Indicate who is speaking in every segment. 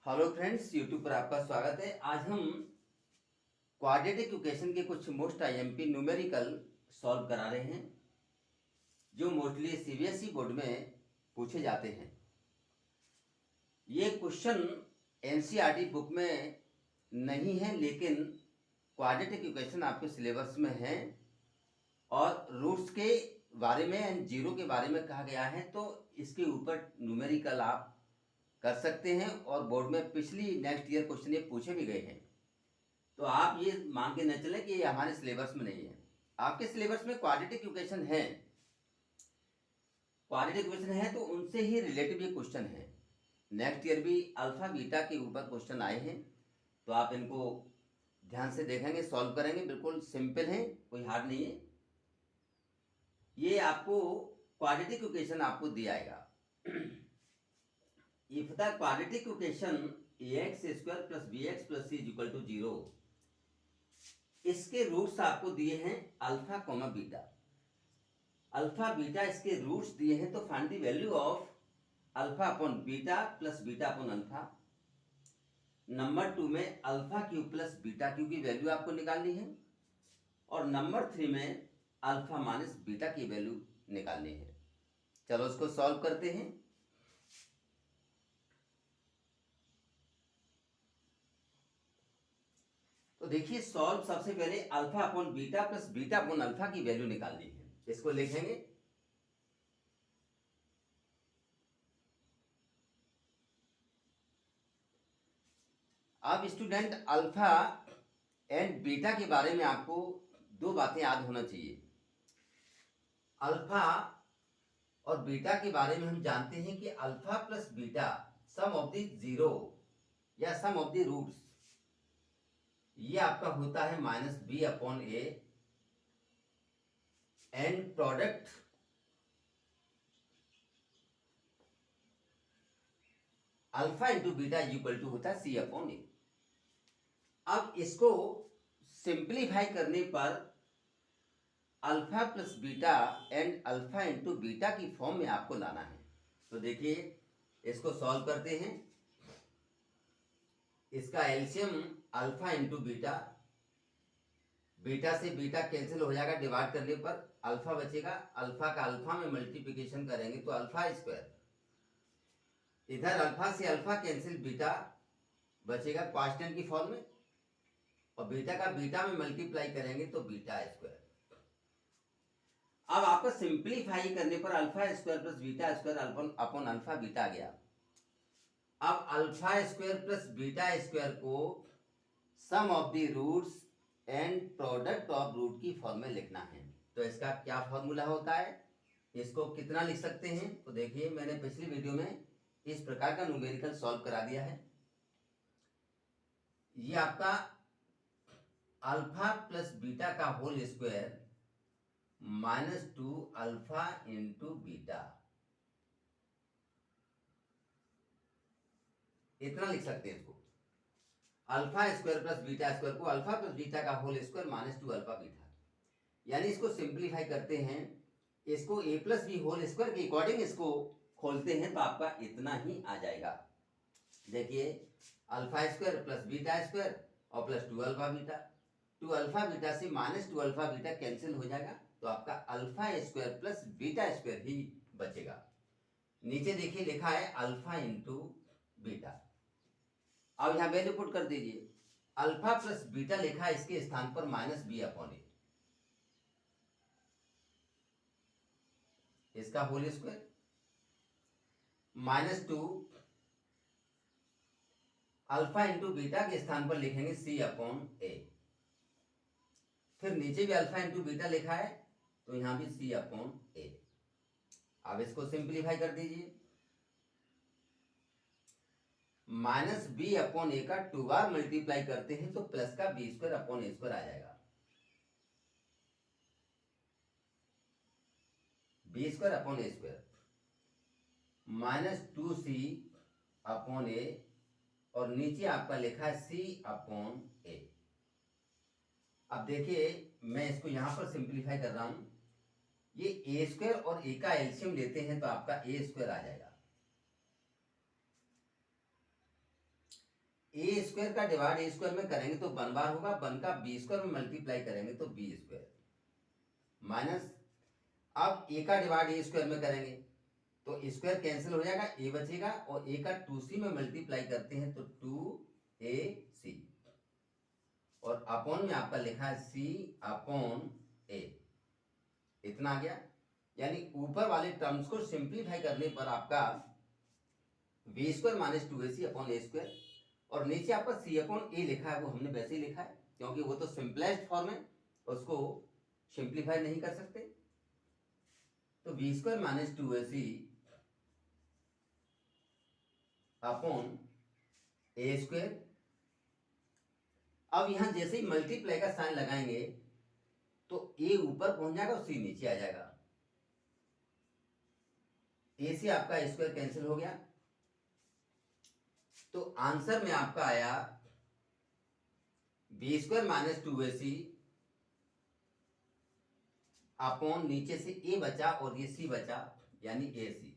Speaker 1: Hello friends, YouTube पर आपका स्वागत है। आज हम क्वाड्रेटिक इक्वेशन के कुछ मोस्ट आईएमपी न्यूमेरिकल सॉल्व करा रहे हैं जो मोस्टली सीबीएसई बोर्ड में पूछे जाते हैं। ये क्वेश्चन एनसीईआरटी बुक में नहीं है, लेकिन क्वाड्रेटिक इक्वेशन आपके सिलेबस में है और रूट्स के बारे में एंड जीरो के बारे में कहा गया है, तो इसके ऊपर न्यूमेरिकल आप कर सकते हैं और बोर्ड में पिछली नेक्स्ट ईयर क्वेश्चन ये पूछे भी गए हैं। तो आप ये मान के न चले कि ये हमारे सिलेबस में नहीं है। आपके सिलेबस में क्वाड्रेटिक इक्वेशन है, तो उनसे ही रिलेटेड ये क्वेश्चन है। नेक्स्ट ईयर भी अल्फा बीटा के ऊपर क्वेश्चन आए हैं, तो आप इनको ध्यान से देखेंगे, सॉल्व करेंगे। बिल्कुल सिंपल है, कोई हार्ड नहीं है। ये आपको क्वाड्रेटिक इक्वेशन आपको दिया आएगा। If the quadratic equation ax square plus bx plus c equal to 0, इसके रूट्स आपको दिए हैं alpha comma beta. Alpha beta इसके रूट्स दिए हैं, तो find the value of alpha upon beta plus beta upon alpha. Number 2 में alpha Q plus beta cube की वैल्यू आपको निकालनी है, और नंबर 3 में अल्फा माइनस बीटा की वैल्यू निकालनी है। चलो इसको सॉल्व करते हैं। तो देखिए, सॉल्व सबसे पहले alpha upon beta plus beta upon alpha की वैल्यू निकालनी है। इसको लिखेंगे अब स्टूडेंट, अल्फा एंड बीटा के बारे में आपको दो बातें याद होना चाहिए। अल्फा और बीटा के बारे में हम जानते हैं कि alpha plus beta sum of the zero या सम ऑफ द रूट्स, ये आपका होता है minus B upon A, and product alpha into beta equal to होता है सी अपॉन ए। अब इसको सिंप्लीफाई करने पर alpha plus beta and alpha into beta की फॉर्म में आपको लाना है। तो देखिए, इसको सॉल्व करते हैं। इसका LCM alpha into beta, beta से बीटा कैंसिल हो जाएगा, डिवाइड करने पर अल्फा बचेगा। अल्फा का अल्फा में मल्टीप्लिकेशन करेंगे तो अल्फा स्क्वायर, इधर अल्फा से अल्फा कैंसिल, बीटा बचेगा कांस्टेंट की फॉर्म में, और बीटा का बीटा में मल्टीप्लाई करेंगे तो बीटा स्क्वायर। अब आपको सिंप्लीफाई करने पर alpha square plus beta square upon alpha beta आ गया। अब alpha square plus beta square को sum of the roots and product of root की फॉर्म में लिखना है। तो इसका क्या फॉर्मूला होता है, इसको कितना लिख सकते हैं? तो देखिए, मैंने पिछली वीडियो में इस प्रकार का न्यूमेरिकल सॉल्व करा दिया है। ये आपका अल्फा प्लस बीटा का whole square minus 2 alpha into beta, इतना लिख सकते हैं इसको। Alpha square plus beta square को अल्फा प्लस बीटा का whole square minus 2 alpha beta, यानी इसको सिंप्लीफाई करते हैं, इसको A plus B whole square के अकॉर्डिंग इसको खोलते हैं, तो आपका इतना ही आ जाएगा। देखिए, alpha square plus beta square और plus 2 alpha beta, 2 alpha beta से माइनस 2 अल्फा बीटा कैंसिल हो जाएगा, तो आपका alpha square plus beta square ही बचेगा। नीचे देखिए लिखा है अल्फा इंटू बीटा। अब यहां वैल्यू पुट कर दीजिए, अल्फा प्लस बीटा लिखा है, इसके स्थान पर माइनस बी अपॉन ए, इसका whole square minus 2 alpha into beta के स्थान पर लिखेंगे सी अपॉन ए। फिर नीचे भी अल्फा इंटू बीटा लिखा है, तो यहां भी सी अपॉन ए। अब इसको सिंप्लीफाई कर दीजिए, माइनस बी अपॉन ए का 2 बार मल्टीप्लाई करते हैं तो प्लस का B square upon A square आ जाएगा, B square upon A square minus 2c upon ए, और नीचे आपका लिखा है सी अपॉन ए। अब देखिए, मैं इसको यहां पर सिंप्लीफाई कर रहा हूं, ये ए स्क्वायर और ए का एलसीएम लेते हैं तो आपका ए स्क्वायर आ जाएगा। ए स्क्वायर का डिवाइड ए स्क्वायर में करेंगे तो 1 बार होगा, 1 का बी स्क्वायर में मल्टीप्लाई करेंगे तो बी स्क्वायर माइनस, अब ए का डिवाइड ए स्क्वायर में करेंगे तो स्क्वायर कैंसिल हो जाएगा, ए बचेगा, और ए का 2c में मल्टीप्लाई करते हैं तो 2ac, और अपॉन में आपका लिखा है c अपॉन a, इतना आ गया। यानी ऊपर वाले टर्म्स को सिंप्लीफाई करने पर आपका B square minus 2ac upon A square, और नीचे आपका c अपॉन ए लिखा है वो हमने वैसे ही लिखा है क्योंकि वो तो सिंपलेस्ट फॉर्म है, उसको सिंप्लीफाई नहीं कर सकते। तो B square minus 2ac upon A square, अब यहां जैसे ही मल्टीप्लाई का साइन लगाएंगे तो ए ऊपर पहुंच जाएगा और सी नीचे आ जाएगा, ए से आपका स्क्वायर कैंसिल हो गया, तो आंसर में आपका आया B square minus 2ac upon नीचे से ए बचा और ये सी बचा यानी ए सी,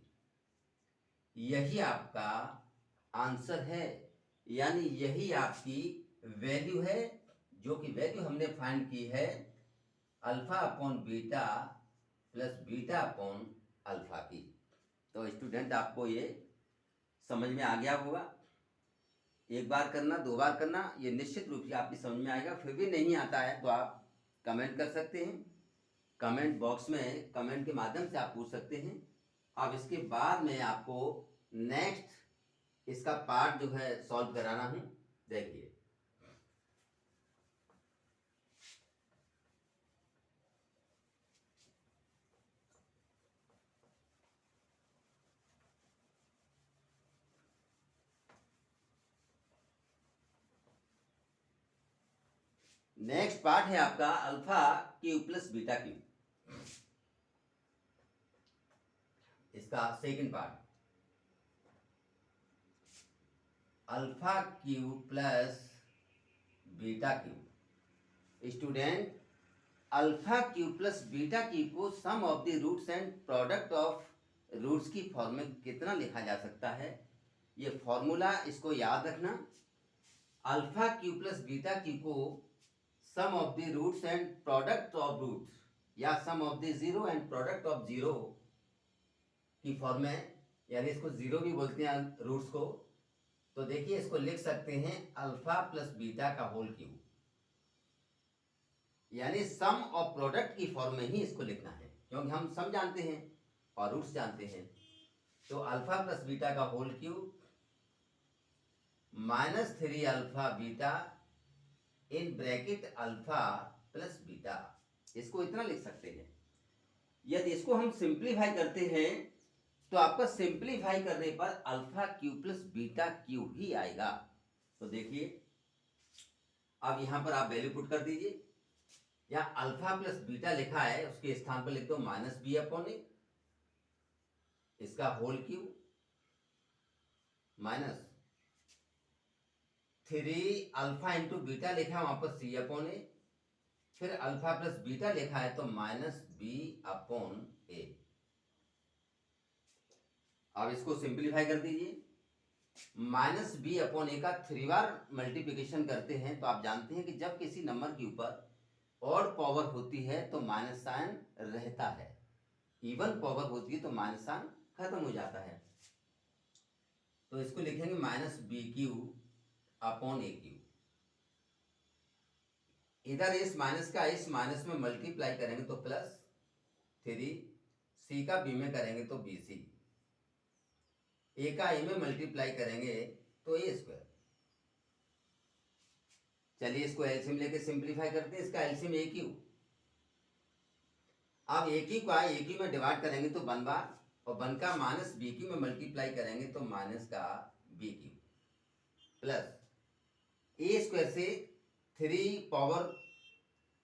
Speaker 1: यही आपका आंसर है, यानी यही आपकी वैल्यू है, जो कि वैल्यू हमने फाइंड की है alpha upon beta plus beta upon alpha की। तो स्टूडेंट आपको ये समझ में आ गया होगा, एक बार करना 2 बार करना ये निश्चित रूप से आपकी समझ में आएगा। फिर भी नहीं आता है तो आप कमेंट कर सकते हैं, कमेंट बॉक्स में कमेंट के माध्यम से आप पूछ सकते हैं। अब इसके बाद में आपको नेक्स्ट इसका पार्ट जो है सॉल्व कराना हूं, देखिए। नेक्स्ट पार्ट है आपका alpha Q plus beta Q, इसका second part, alpha Q plus beta Q. Student, alpha Q plus beta Q को sum of the roots and product of roots की फॉर्म में कितना लिखा जा सकता है, ये फॉर्मूला इसको याद रखना। Alpha Q plus beta Q को sum of the roots and product of roots या sum of the zero and product of zero की फॉर्म में, यानी इसको जीरो भी बोलते हैं रूट्स को, तो देखिए इसको लिख सकते हैं अल्फा प्लस बीटा का होल क्यूब, यानी सम और प्रोडक्ट की फॉर्म में ही इसको लिखना है क्योंकि हम सम जानते हैं और रूट्स जानते हैं। तो अल्फा प्लस बीटा का whole cube minus 3 alpha beta in bracket alpha plus beta, इसको इतना लिख सकते हैं। यदि इसको हम सिंप्लीफाई करते हैं तो आपका सिंप्लीफाई करने पर alpha Q plus beta Q ही आएगा। तो देखिए अब यहां पर आप वैल्यू पुट कर दीजिए, या अल्फा प्लस बीटा लिखा है उसके स्थान पर लिख दो माइनस बी अपॉन ए, इसका whole cube minus 3 alpha into beta लिखा है वहां पर सी अपॉन ए, फिर अल्फा प्लस बीटा लिखा है तो माइनस बी अपॉन ए। अब इसको सिंप्लीफाई कर दीजिए, माइनस बी अपॉन ए का 3 बार मल्टीप्लिकेशन करते हैं तो आप जानते हैं कि जब किसी नंबर के ऊपर ऑड पावर होती है तो माइनस साइन रहता है, इवन पावर होती है तो माइनस साइन खत्म हो जाता है। तो इसको लिखेंगे माइनस बी क्यू अपॉन ए क्यू, इधर इस माइनस का इस माइनस में मल्टीप्लाई करेंगे तो प्लस 3, सी का बी में करेंगे तो बी सी, ए का ए में मल्टीप्लाई करेंगे तो ए स्क्वायर। चलिए इसको एलसीएम लेके सिंप्लीफाई करते हैं, इसका एलसीएम ए क्यू। अब ए क्यू का ए क्यू में डिवाइड करेंगे तो 1 बार, और 1 का माइनस बी क्यू में मल्टीप्लाई करेंगे तो माइनस का बी क्यू प्लस ए स्क्वायर से 3 पावर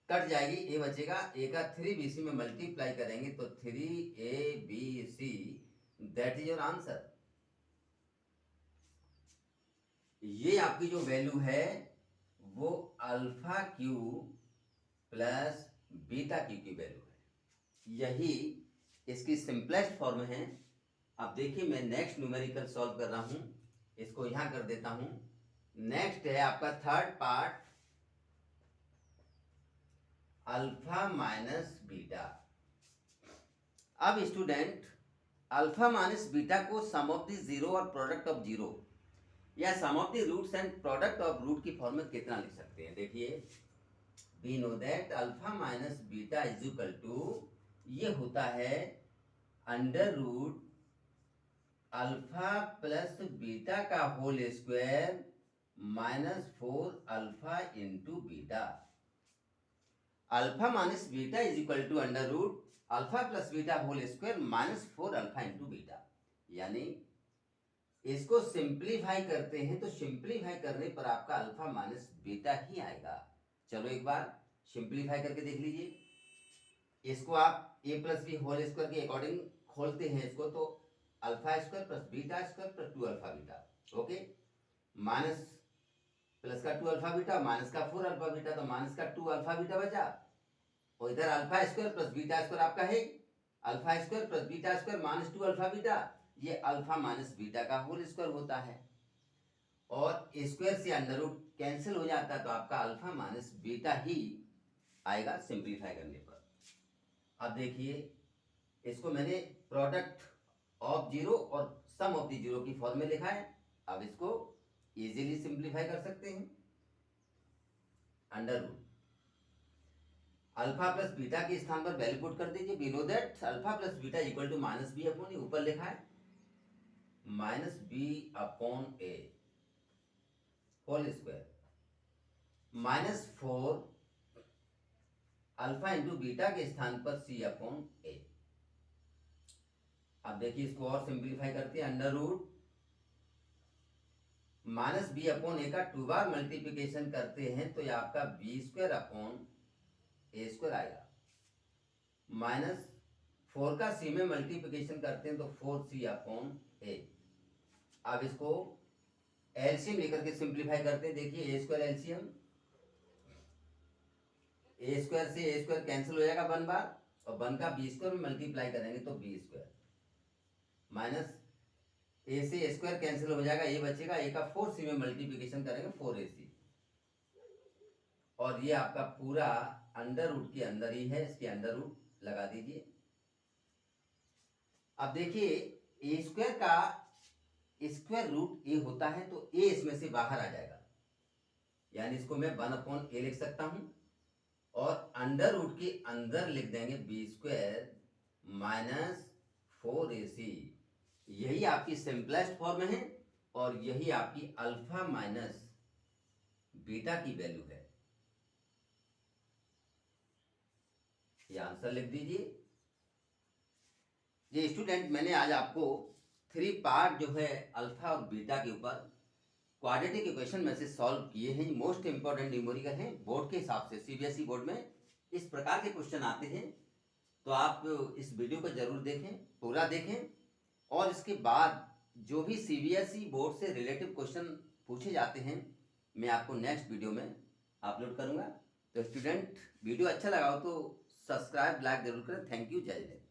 Speaker 1: कट जाएगी, ए बचेगा, ए का 3 बी सी में मल्टीप्लाई करेंगे तो 3 A B C, that is your answer. ये आपकी जो वैल्यू है वो alpha Q plus beta cube की वैल्यू है, यही इसकी सिंपलेस्ट फॉर्म है। अब देखिए मैं नेक्स्ट न्यूमेरिकल सॉल्व कर रहा हूं, इसको यहां कर देता हूं, नेक्स्ट है आपका third part, alpha minus beta. अब स्टूडेंट अल्फा माइनस बीटा को सम ऑफ द जीरो और प्रोडक्ट ऑफ जीरो या sum of the roots and product of root की फॉर्म में कितना लिख सकते हैं? देखिए, we know that alpha minus beta is equal to, ये होता है under root alpha plus beta का whole square minus 4 alpha into beta. Alpha minus beta is equal to under root alpha plus beta whole square minus 4 alpha into beta. यानी इसको simplify करते हैं तो simplify करने पर आपका अल्फा माइनस बीटा ही आएगा। चलो एक बार सिंप्लीफाई करके देख लीजिए। इसको आप ए प्लस बी होल स्क्वायर के अकॉर्डिंग खोलते हैं इसको, तो alpha square plus beta square plus 2 alpha beta, okay, minus plus का 2 अल्फा बीटा माइनस का 4 अल्फा बीटा, तो माइनस का 2 अल्फा बीटा बचा, और इधर alpha square plus beta square आपका है, alpha square plus beta square minus 2 alpha beta, ये अल्फा माइनस बीटा का होल स्क्वायर होता है, और स्क्वायर से अंडर रूट कैंसिल हो जाता है, तो आपका अल्फा माइनस बीटा ही आएगा सिंप्लीफाई करने पर। अब देखिए, इसको मैंने प्रोडक्ट ऑफ जीरो और सम ऑफ द जीरो की फॉर्म में लिखा है। अब इसको इजीली सिंप्लीफाई कर सकते हैं। Under root alpha plus beta के स्थान पर वैल्यू पुट कर दीजिए। We know that alpha plus beta equal to minus B upon A, ऊपर लिखा है minus B upon A whole square minus 4 alpha into beta के स्थान पर सी अपॉन ए। अब देखिए, इसको और सिंप्लीफाई करते हैं। Under root minus B upon A का 2 बार मल्टीप्लीकेशन करते हैं तो ये आपका B square upon A square आएगा, माइनस 4 का सी में मल्टीप्लीकेशन करते हैं तो 4c अपॉन ए। अब इसको एलसीएम लेकर के सिंप्लीफाई करते हैं। देखिए, ए स्क्वायर एलसीएम, ए स्क्वायर से ए स्क्वायर कैंसिल हो जाएगा 1 बार, और 1 का बी स्क्वायर में मल्टीप्लाई करेंगे तो बी स्क्वायर, माइनस ए से ए स्क्वायर कैंसिल हो जाएगा, ए बचेगा, ए का 4c में मल्टीप्लीकेशन करेंगे 4ac, और ये आपका पूरा अंडर रूट के अंदर ही है, इसके अंडर रूट लगा दीजिए। अब देखिए, ए स्क्वायर का स्क्वायर रूट ए होता है तो ए इसमें से बाहर आ जाएगा, यानी इसको मैं 1 अपॉन ए लिख सकता हूं, और अंडर रूट के अंदर लिख देंगे बी स्क्वायर माइनस 4ac। यही आपकी सिंपलेस्ट फॉर्म है, और यही आपकी अल्फा माइनस बीटा की वैल्यू है। ये आंसर लिख दीजिए। ये स्टूडेंट, मैंने आज आपको 3 पार्ट जो है अल्फा और बीटा के ऊपर क्वाड्रेटिक इक्वेशन में से सॉल्व किए हैं। मोस्ट इंपॉर्टेंट न्यूमेरिकल हैं बोर्ड के हिसाब से। सीबीएसई बोर्ड में इस प्रकार के क्वेश्चन आते हैं, तो आप इस वीडियो को जरूर देखें, पूरा देखें, और इसके बाद जो भी सीबीएसई बोर्ड से रिलेटिव क्वेश्चन पूछे जाते हैं मैं आपको नेक्स्ट वीडियो में अपलोड करूंगा। तो स्टूडेंट, वीडियो अच्छा लगा हो तो सब्सक्राइब, लाइक जरूर करें। थैंक यू, जय हिंद।